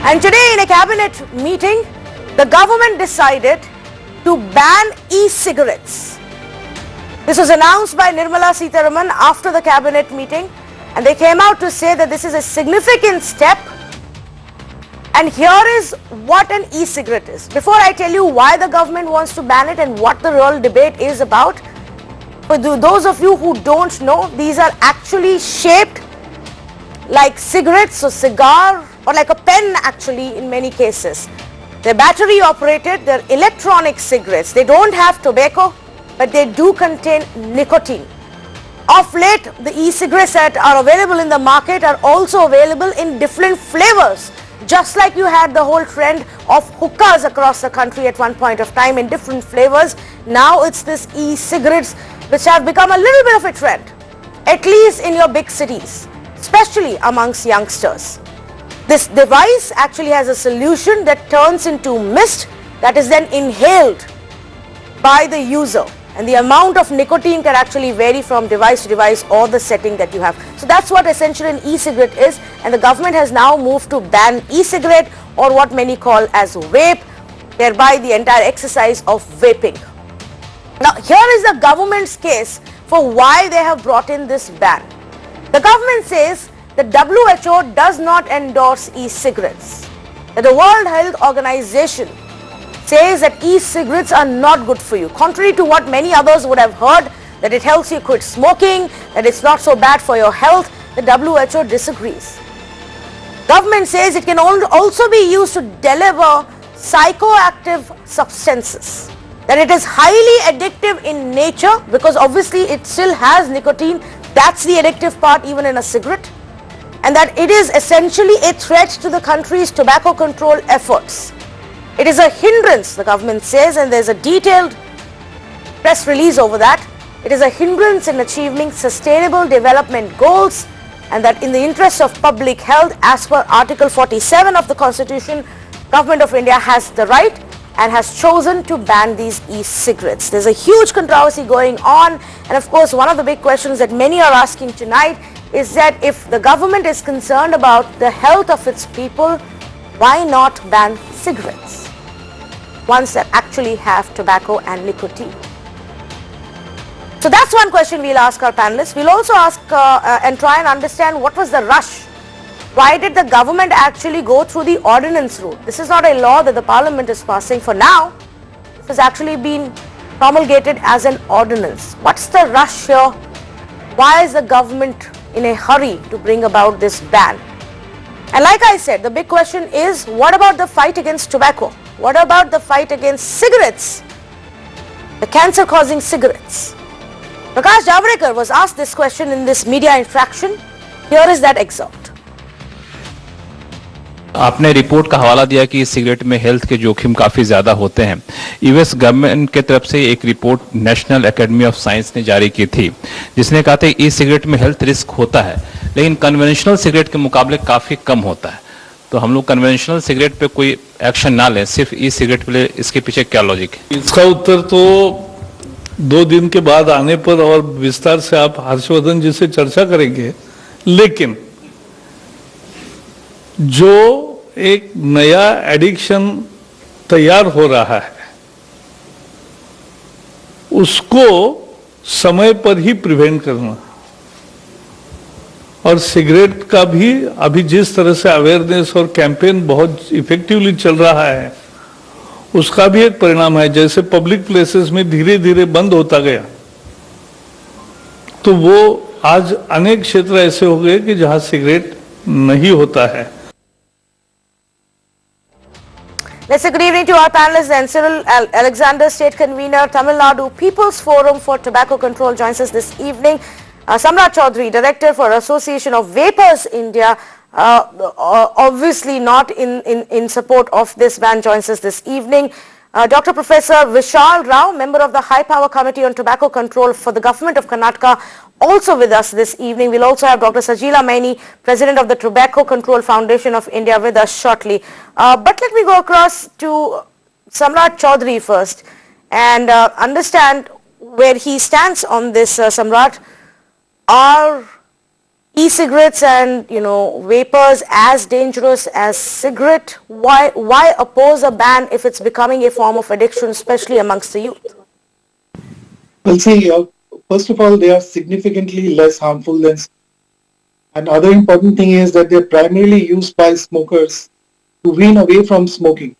And today in a cabinet meeting, the government decided to ban e-cigarettes. This was announced by Nirmala Sitharaman after the cabinet meeting, and they came out to say that this is a significant step. And here is what an e-cigarette is. Before I tell you why the government wants to ban it and what the real debate is about, for those of you who don't know, these are actually shaped like cigarettes or cigar, or like a pen actually in many cases. They're battery operated, they're electronic cigarettes. They don't have tobacco, but they do contain nicotine. Of late, the e-cigarettes that are available in the market are also available in different flavors. Just like you had the whole trend of hookahs across the country at one point of time in different flavors, now it's this e-cigarettes which have become a little bit of a trend, at least in your big cities, especially amongst youngsters. This device actually has a solution that turns into mist that is then inhaled by the user, and the amount of nicotine can actually vary from device to device or the setting that you have. So that's what essentially an e-cigarette is, and the government has now moved to ban e-cigarette, or what many call as vape, thereby the entire exercise of vaping. Now here is the government's case for why they have brought in this ban. The government says the WHO does not endorse e-cigarettes, that the World Health Organization says that e-cigarettes are not good for you, contrary to what many others would have heard, that it helps you quit smoking, that it's not so bad for your health. The WHO disagrees. Government says it can also be used to deliver psychoactive substances, that it is highly addictive in nature because obviously it still has nicotine. That's the addictive part even in a cigarette, and that it is essentially a threat to the country's tobacco control efforts. It is a hindrance, the government says, and there's a detailed press release over that. It is a hindrance in achieving sustainable development goals, and that in the interest of public health, as per Article 47 of the Constitution, Government of India has the right and has chosen to ban these e-cigarettes. There's a huge controversy going on, and of course one of the big questions that many are asking tonight is that if the government is concerned about the health of its people, why not ban cigarettes, ones that actually have tobacco and nicotine? So that's one question we'll ask our panelists. We'll also ask and try and understand what was the rush. Why did the government actually go through the ordinance route? This is not a law that the parliament is passing for now. This has actually been promulgated as an ordinance. What's the rush here? Why is the government in a hurry to bring about this ban? And like I said, the big question is, what about the fight against tobacco? What about the fight against cigarettes, the cancer-causing cigarettes? Prakash Javadekar was asked this question in this media interaction. Here is that excerpt. आपने report का हवाला दिया कि cigarette में health के जोखिम काफ़ी ज़्यादा होते हैं। यूएस गवर्नमेंट के तरफ से एक report national academy of science ने जारी की थी, जिसने कहा था ई सिगरेट में हेल्थ रिस्क होता है, लेकिन कन्वेंशनल सिगरेट के मुकाबले काफ़ी कम होता है। तो हम लोग कन्वेंशनल सिगरेट पे कोई एक्शन ना लें, सिर्फ ई सिगरेट पे, इसके पीछे क्या लॉजिक है? इसका उत्तर तो 2 दिन के बाद आने पर और विस्तार से आप हर्षवर्धन जी से चर्चा करेंगे, लेकिन जो एक नया एडिक्शन तैयार हो रहा है उसको समय पर ही प्रिवेंट करना, और सिगरेट का भी अभी जिस तरह से अवेयरनेस और कैंपेन बहुत इफेक्टिवली चल रहा है उसका भी एक परिणाम है। जैसे पब्लिक प्लेसेस में धीरे धीरे बंद होता गया, तो वो आज अनेक क्षेत्र ऐसे हो गए कि जहां सिगरेट नहीं होता है। Let's say good evening to our panelists and Cyril Alexander, State Convener, Tamil Nadu People's Forum for Tobacco Control, joins us this evening. Samrat Chowdhery, Director for Association of Vapers India, obviously not in support of this ban, joins us this evening. Dr. Professor Vishal Rao, member of the High Power Committee on Tobacco Control for the Government of Karnataka, also with us this evening. We'll also have Dr. Sajila Maini, President of the Tobacco Control Foundation of India, with us shortly. But let me go across to Samrat Chowdhery first and understand where he stands on this. Samrat, are e-cigarettes and, vapors as dangerous as cigarette? Why oppose a ban if it's becoming a form of addiction, especially amongst the youth? Well, see, first of all, they are significantly less harmful than. And other important thing is that they're primarily used by smokers to wean away from smoking.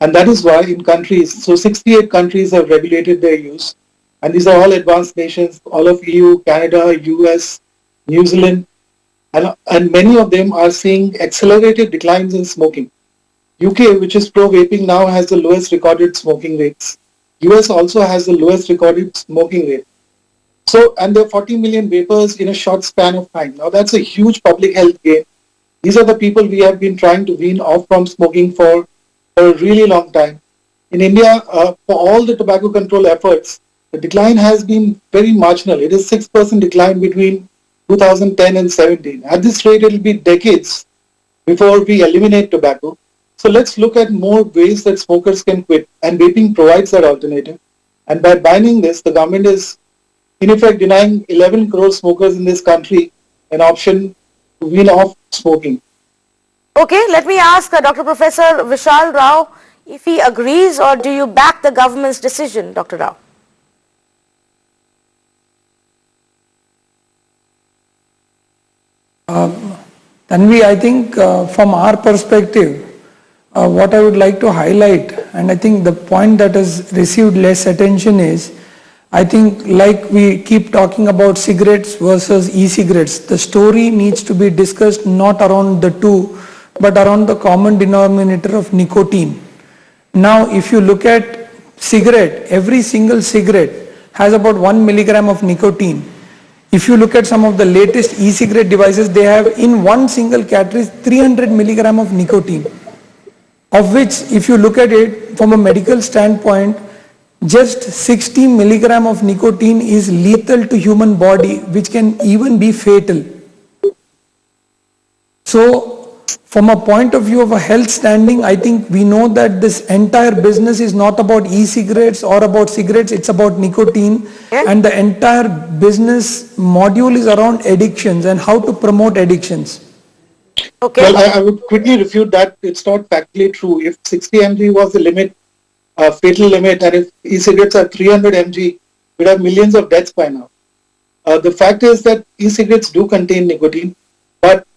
And that is why in countries, so 68 countries have regulated their use. And these are all advanced nations, all of EU, Canada, US, New Zealand, and many of them are seeing accelerated declines in smoking. UK, which is pro-vaping, now has the lowest recorded smoking rates. US also has the lowest recorded smoking rate. So, and there are 40 million vapers in a short span of time. Now that's a huge public health gain. These are the people we have been trying to wean off from smoking for a really long time. In India, for all the tobacco control efforts, the decline has been very marginal. It is 6% decline between 2010 and 17. At this rate, it will be decades before we eliminate tobacco. So let's look at more ways that smokers can quit, and vaping provides that alternative. And by banning this, the government is in effect denying 11 crore smokers in this country an option to wean off smoking. Okay, let me ask Dr. Professor Vishal Rao if he agrees, or do you back the government's decision, Dr. Rao? Tanvi, I think from our perspective, what I would like to highlight, and I think the point that has received less attention is, I think like we keep talking about cigarettes versus e-cigarettes, the story needs to be discussed not around the two, but around the common denominator of nicotine. Now, if you look at cigarette, every single cigarette has about 1 milligram of nicotine. If you look at some of the latest e-cigarette devices, they have in one single cartridge 300 milligram of nicotine, of which if you look at it from a medical standpoint, just 60 milligram of nicotine is lethal to human body, which can even be fatal. So from a point of view of a health standing, I think we know that this entire business is not about e-cigarettes or about cigarettes, it's about nicotine. Yeah. And the entire business module is around addictions and how to promote addictions. Okay. Well, I would quickly refute that. It's not factually true. If 60 mg was the limit, fatal limit, and if e-cigarettes are 300 mg, we'd have millions of deaths by now. The fact is that e-cigarettes do contain nicotine, but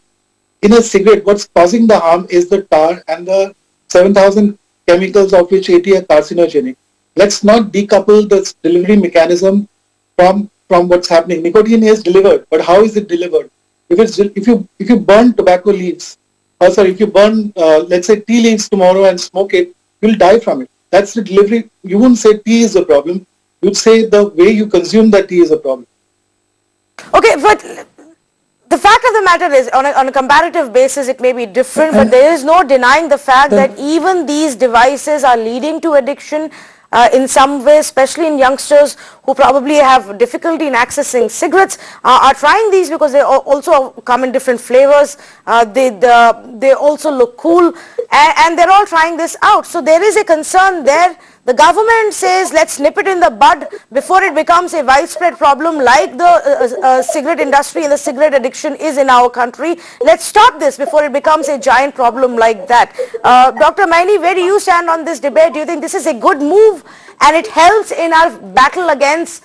in a cigarette, what's causing the harm is the tar and the 7,000 chemicals of which 80 are carcinogenic. Let's not decouple this delivery mechanism from what's happening. Nicotine is delivered, but how is it delivered? If you burn tobacco leaves, if you burn let's say tea leaves tomorrow and smoke it, you'll die from it. That's the delivery. You wouldn't say tea is the problem. You'd say the way you consume that tea is a problem. Okay, but the fact of the matter is, on a comparative basis, it may be different, but there is no denying the fact that even these devices are leading to addiction in some way, especially in youngsters who probably have difficulty in accessing cigarettes, are trying these because they also come in different flavors. They also look cool, and they're all trying this out. So there is a concern there. The government says, let's nip it in the bud before it becomes a widespread problem like the cigarette industry and the cigarette addiction is in our country. Let's stop this before it becomes a giant problem like that. Dr. Maini, where do you stand on this debate? Do you think this is a good move and it helps in our battle against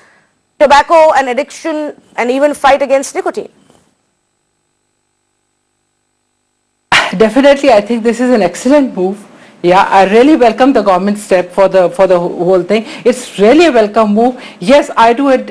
tobacco and addiction and even fight against nicotine? Definitely, I think this is an excellent move. Yeah, I really welcome the government step for the whole thing. It's really a welcome move. Yes, I do it.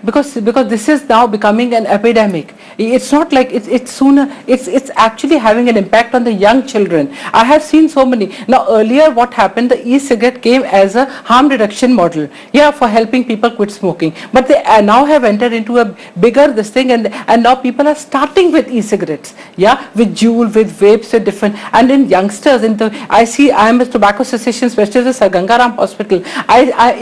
Because this is now becoming an epidemic. It's not like it's actually having an impact on the young children. I have seen so many. Now earlier, what happened? The e-cigarette came as a harm reduction model. Yeah, for helping people quit smoking. But they now have entered into a bigger this thing, and now people are starting with e-cigarettes. Yeah, with Juul, with vapes, with different, and in youngsters, I I am a tobacco cessation specialist at Gangaram Hospital.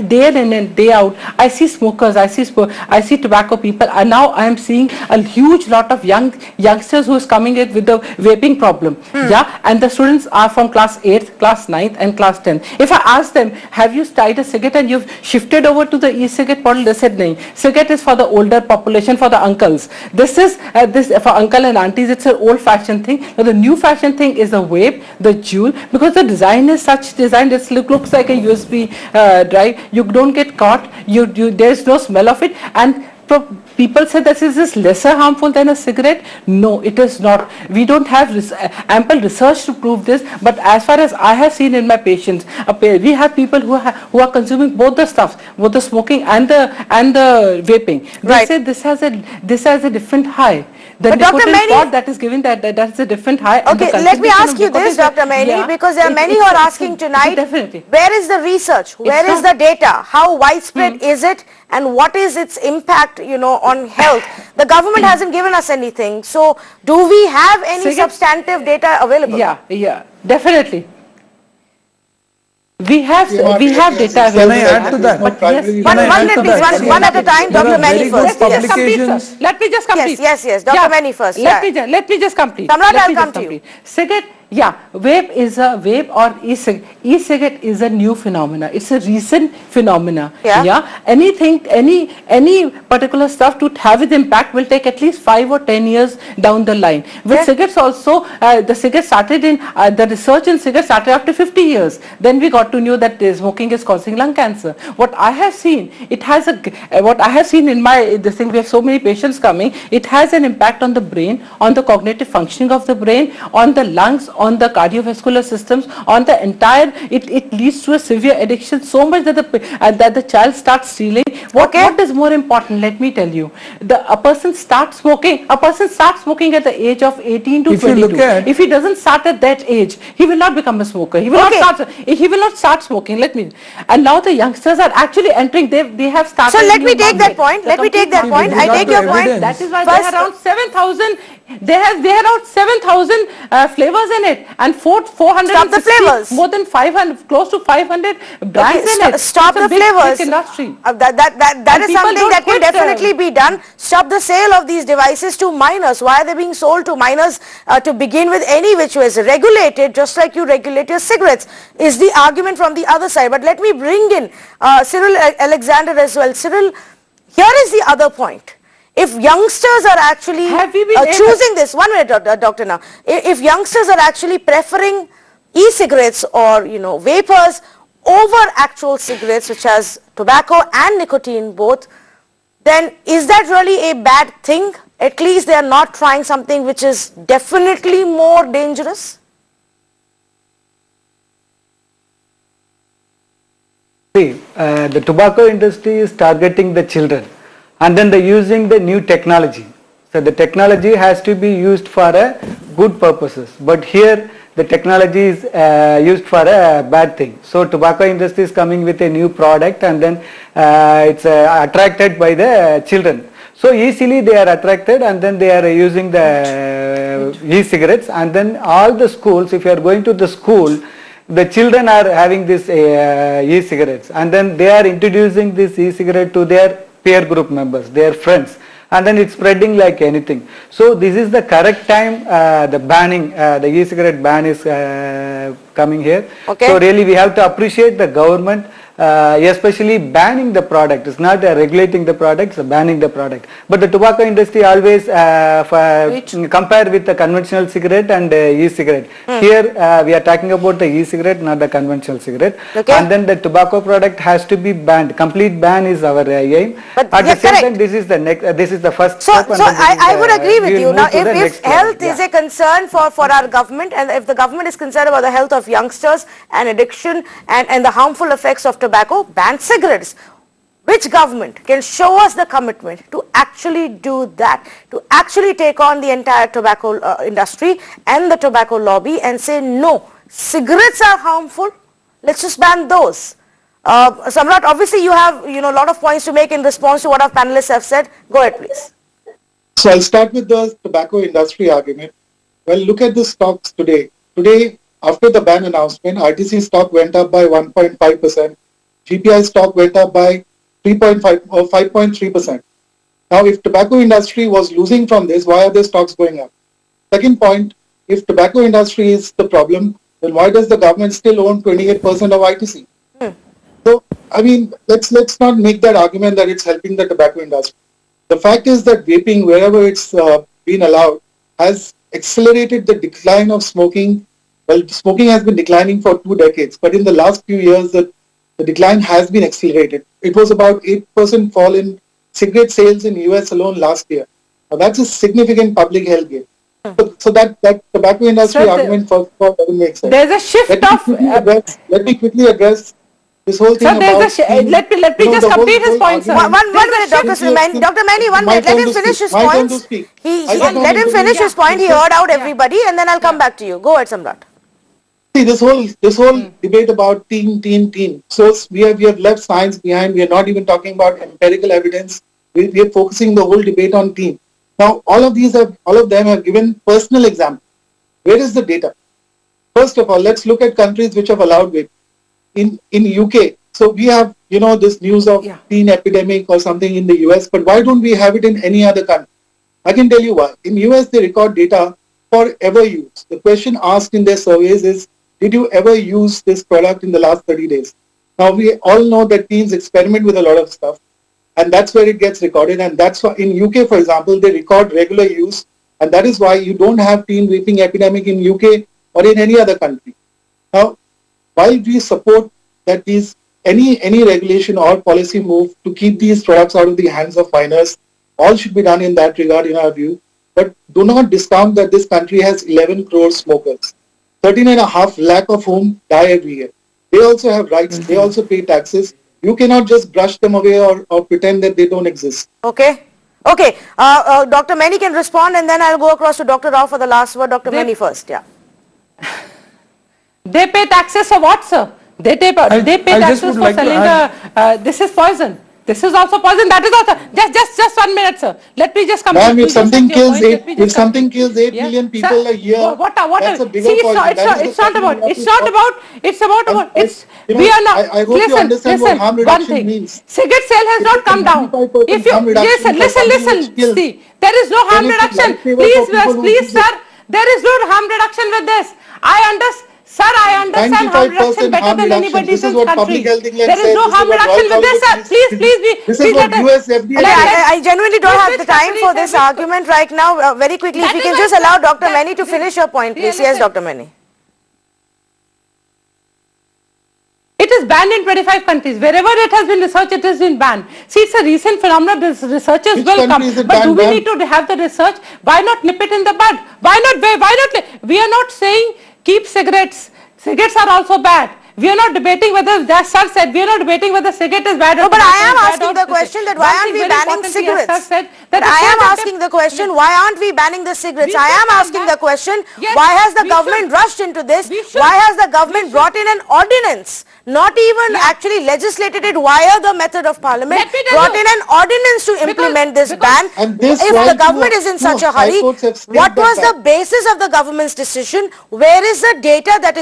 Day in and day out, I see smokers, I see tobacco people, and now I am seeing a huge lot of youngsters who is coming in with the vaping problem. Yeah, and the students are from class 8th, class 9th and class 10th. If I ask them, have you started a cigarette and you've shifted over to the e-cigarette model, they said, no. Cigarette is for the older population, for the uncles. This is this for uncle and aunties, it's an old fashioned thing. Now the new fashion thing is the vape, the jewel, because the design is such design, it looks like a USB drive. You don't get caught, there's no smell of it, and people say that is this lesser harmful than a cigarette. No, it is not. We don't have ample research to prove this, but as far as I have seen in my patients, we have people who are consuming both the stuff, both the smoking and the vaping. They say this has a different high. The But Dr. nicotine Maini, pod that is given that's a different high. and the okay, let me concentration ask of you this, nicotine- Dr. Maini, Yeah, because there are many who are asking tonight, Definitely. where is the research? Where is the data? How widespread is it? And what is its impact, on health? The government hasn't given us anything. So do we have any Cigarette- substantive data available? Yeah, definitely. We have Yeah, data Can I available. add to that? But One- yes, Can One I add minute, to please, that? one at a time. There Dr. are Maini very first. good Let me just complete, publications. sir. Let me just complete. Yes. Dr. Maini first, Let yeah. me just complete. Samrat, Let I'll me come just to you. complete. Cigarette, yeah, vape or e-cigarette is a new phenomena. It's a recent phenomena. Yeah. Anything, any particular stuff to have its impact will take at least 5 or 10 years down the line. With Yeah. cigarettes also, the cigarette started in, the research in cigarettes started after 50 years. Then we got to know that smoking is causing lung cancer. What I have seen, what I have seen in this thing, we have so many patients coming, it has an impact on the brain, on the cognitive functioning of the brain, on the lungs, on the cardiovascular systems, on the entire, it leads to a severe addiction so much that the child starts stealing. What is more important, let me tell you, a person starts smoking at the age of 18 to If you 22. look at- If he doesn't start at that age, he will not become a smoker. He will not start smoking. And now the youngsters are actually entering, they have started. So let me new take that market. point. The Let me take that complete point. with I regard take to your point. evidence. That is why First- they have around 7,000. They have around 7,000 flavors in it, and 400. Stop the flavors. More than 500, close to 500 brands in it. Stop It's a the big flavors. industry. That And is people something don't that can quit, definitely be done. Stop the sale of these devices to minors. Why are they being sold to minors to begin with any which ways? Regulated, just like you regulate your cigarettes, is the argument from the other side. But let me bring in Cyril Alexander as well. Cyril, here is the other point. If youngsters are actually Have we been able- choosing this, 1 minute, Dr. Na, if youngsters are actually preferring e-cigarettes or, vapors over actual cigarettes, which has tobacco and nicotine both, then is that really a bad thing? At least they are not trying something which is definitely more dangerous. See, the tobacco industry is targeting the children, and then they're using the new technology. So the technology has to be used for good purposes, but here the technology is used for a bad thing. So tobacco industry is coming with a new product, and then it's attracted by the children. So easily they are attracted, and then they are using the e-cigarettes, and then all the schools, if you are going to the school, the children are having this e-cigarettes, and then they are introducing this e-cigarette to their peer group members, their friends, and then it's spreading like anything. So this is the correct time, the banning, the e-cigarette ban is coming here. Okay. So really we have to appreciate the government, especially banning the product. It's not regulating the product, it's banning the product. But the tobacco industry always compare with the conventional cigarette and e-cigarette. Here we are talking about the e-cigarette, not the conventional cigarette. Okay. And then the tobacco product has to be banned. Complete ban is our aim. But At yeah, the same correct. time, this is the next. This is the first So, step. and so then this is I would agree with we will you. move Now, to the if next health level. is a concern for our government, and if the government is concerned about the health of youngsters and addiction and the harmful effects of tobacco, ban cigarettes. Which government can show us the commitment to actually do that, to actually take on the entire tobacco industry and the tobacco lobby and say, no, cigarettes are harmful, let's just ban those. Samrat, obviously you have a lot of points to make in response to what our panelists have said. Go ahead, please. So I'll start with the tobacco industry argument. Well, look at the stocks today. Today, after the ban announcement, RTC stock went up by 1.5%. GPI stock went up by 3.5 or 5.3%. Now, if tobacco industry was losing from this, why are the stocks going up? Second point, if tobacco industry is the problem, then why does the government still own 28% of ITC? So, I mean, let's not make that argument that it's helping the tobacco industry. The fact is that vaping, wherever it's been allowed, has accelerated the decline of smoking. Well, smoking has been declining for 2 decades, but in the last few years, the decline has been accelerated. It was about 8% fall in cigarette sales in US alone last year. Now, that's a significant public health gain. So that tobacco industry Sir, argument for doesn't make sense. there's a shift Let me quickly address this whole thing Sir, about let me just complete his point, sir. One minute, Dr. Mani, Dr. Mani, 1 minute. Let him finish his My turn to points. speak. He I did not let him intervene. finish his point. He heard out everybody, and then I'll come back to you. Go ahead, Samrat. See, this whole debate about teen. So we have left science behind. We are not even talking about empirical evidence. We are focusing the whole debate on teen. Now, all of them have given personal examples. Where is the data? First of all, let's look at countries which have allowed vape. In UK, so we have this news of teen epidemic or something in the US, but why don't we have it in any other country? I can tell you why. In US, they record data for ever use. The question asked in their surveys is, did you ever use this product in the last 30 days? Now, we all know that teens experiment with a lot of stuff, and that's where it gets recorded. And that's why in UK, for example, they record regular use, and that is why you don't have teen vaping epidemic in UK or in any other country. Now, while we support that any regulation or policy move to keep these products out of the hands of minors, all should be done in that regard, in our view. But do not discount that this country has 11 crore smokers, 13.5 lakh of whom die every year. They also have rights. They also pay taxes. You cannot just brush them away or pretend that they don't exist. Okay. Dr. Mani can respond, and then I'll go across to Dr. Rao for the last word. Dr. Mani first. Yeah. They pay taxes for what, sir? They pay taxes for selling this is poison. This is also poison. That is also just 1 minute, sir. Let me just complete. Ma'am, if something kills 8 million people a year, that's a bigger poison. It's not about. We are not. I hope you understand what harm reduction means. Cigarette sale has not come down. If you listen. See, there is no harm reduction. Please, sir. There is no harm reduction with this. I understand. Sir, I understand harm reduction better than anybody in this country. There is no harm reduction with this, sir. This is what US FDA I genuinely don't have the time for this argument right now. Very quickly, if you can just allow Dr. Mani to finish your point, please. Yes, Dr. Mani. It is banned in 25 countries. Wherever it has been researched, it has been banned. See, it's a recent phenomenon. Researchers will come. But do we need to have the research? Why not nip it in the bud? Why not? We are not saying keep cigarettes. Cigarettes are also bad. We are not debating whether, as sir said, we are not debating whether cigarette is bad or not. No, but I am asking the question that why aren't we banning cigarettes? I am asking the question, why aren't we banning the cigarettes? I am asking the question, why has the government rushed into this? Why has the government brought in an ordinance? Not even actually legislated it via the method of parliament, brought in an ordinance to implement this ban. If the government is in such a hurry, what was the basis of the government's decision? Where is the data that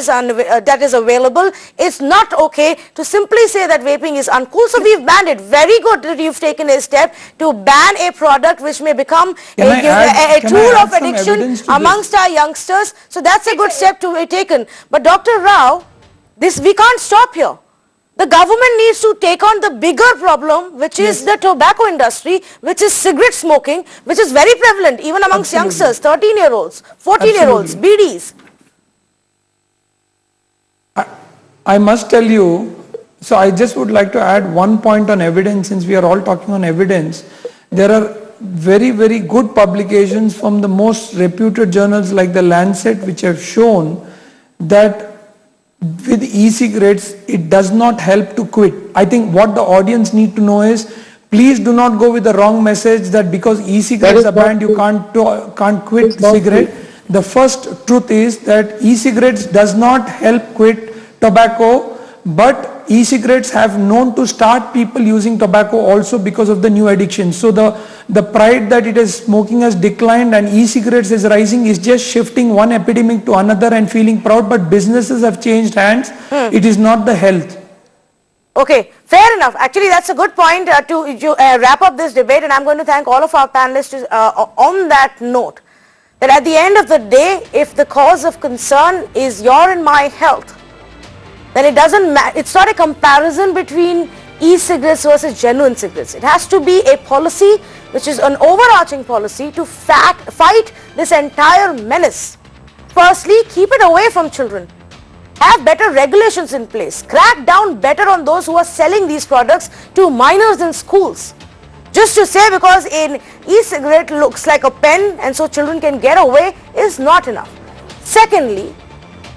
is available? It's not okay to simply say that vaping is uncool. So we've banned it. Very good that you've taken a step to ban a product which may become a tool of addiction amongst our youngsters. So that's a good step to be taken. But Dr. Rao, we can't stop here. The government needs to take on the bigger problem, which is the tobacco industry, which is cigarette smoking, which is very prevalent even amongst youngsters, 13-year-olds, 14-year-olds, BDs. I must tell you, so I just would like to add one point on evidence, since we are all talking on evidence. There are very, very good publications from the most reputed journals like the Lancet, which have shown that with e-cigarettes, it does not help to quit. I think what the audience need to know is, please do not go with the wrong message that because e-cigarettes are banned, you can't quit cigarette. The first truth is that e-cigarettes does not help quit tobacco, but e-cigarettes have known to start people using tobacco also because of the new addiction. So the the pride that it is smoking has declined and e-cigarettes is rising is just shifting one epidemic to another and feeling proud, but businesses have changed hands. It is not the health. Okay, fair enough. Actually, that's a good point to wrap up this debate, and I'm going to thank all of our panelists on that note, that at the end of the day, if the cause of concern is your and my health, then it doesn't matter. It's not a comparison between e-cigarettes versus genuine cigarettes. It has to be a policy which is an overarching policy to fight this entire menace. Firstly, keep it away from children. Have better regulations in place. Crack down better on those who are selling these products to minors in schools. Just to say because an e-cigarette looks like a pen and so children can get away is not enough. Secondly,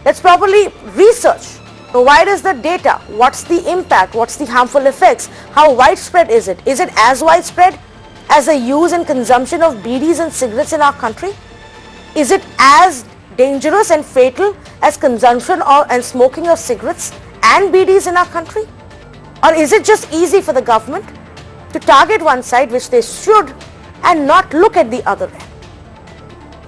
let's properly research. Provide us the data. What's the impact? What's the harmful effects? How widespread is it? Is it as widespread as the use and consumption of BDs and cigarettes in our country? Is it as dangerous and fatal as consumption and smoking of cigarettes and BDs in our country? Or is it just easy for the government to target one side, which they should, and not look at the other end?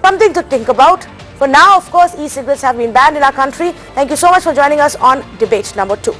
Something to think about. For now, of course, e-cigarettes have been banned in our country. Thank you so much for joining us on debate number 2.